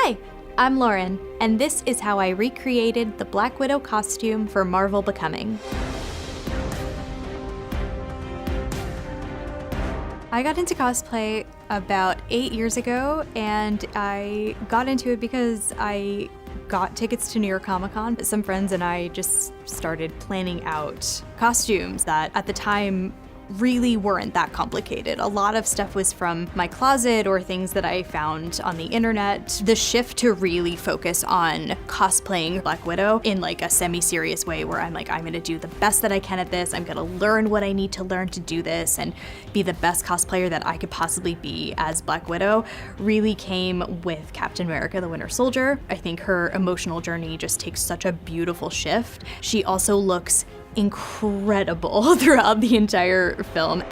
Hi, I'm Lauren, and this is how I recreated the Black Widow costume for Marvel Becoming. I got into cosplay about 8 years ago, and I got into it because I got tickets to New York Comic Con. Some friends and I just started planning out costumes that at the time really weren't that complicated. A lot of stuff was from my closet or things that I found on the internet. The shift to really focus on cosplaying Black Widow in like a semi-serious way where I'm gonna do the best that I can at this. I'm gonna learn what I need to learn to do this and be the best cosplayer that I could possibly be as Black Widow really came with Captain America: The Winter Soldier. I think her emotional journey just takes such a beautiful shift. She also looks incredible throughout the entire film.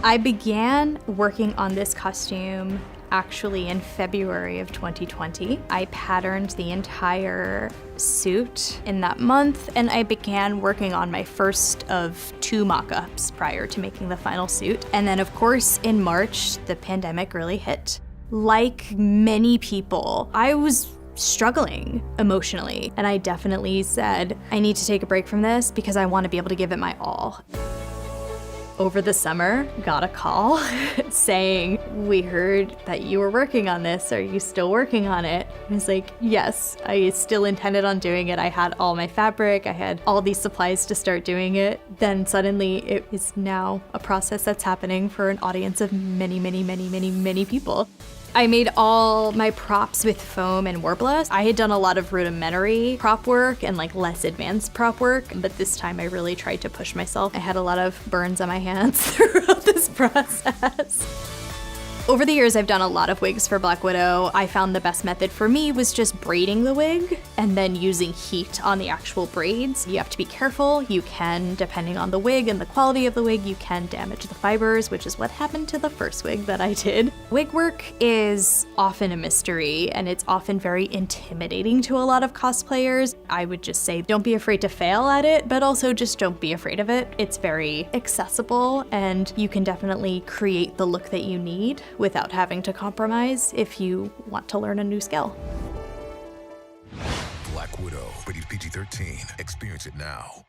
I began working on this costume actually in February of 2020. I patterned the entire suit in that month, and I began working on my first of 2 mock-ups prior to making the final suit. And then of course in March, the pandemic really hit. Like many people, I was struggling emotionally, and I definitely said, I need to take a break from this because I want to be able to give it my all. Over the summer, got a call saying, we heard that you were working on this. Are you still working on it? I was like, yes, I still intended on doing it. I had all my fabric, I had all these supplies to start doing it. Then suddenly it is now a process that's happening for an audience of many, many, many, many, many people. I made all my props with foam and Worbla. I had done a lot of rudimentary prop work and like less advanced prop work, but this time I really tried to push myself. I had a lot of burns on my hands throughout this process. Over the years, I've done a lot of wigs for Black Widow. I found the best method for me was just braiding the wig and then using heat on the actual braids. You have to be careful. You can, depending on the wig and the quality of the wig, you can damage the fibers, which is what happened to the first wig that I did. Wig work is often a mystery, and it's often very intimidating to a lot of cosplayers. I would just say don't be afraid to fail at it, but also just don't be afraid of it. It's very accessible, and you can definitely create the look that you need without having to compromise if you want to learn a new skill. Black Widow, rated PG-13. Experience it now.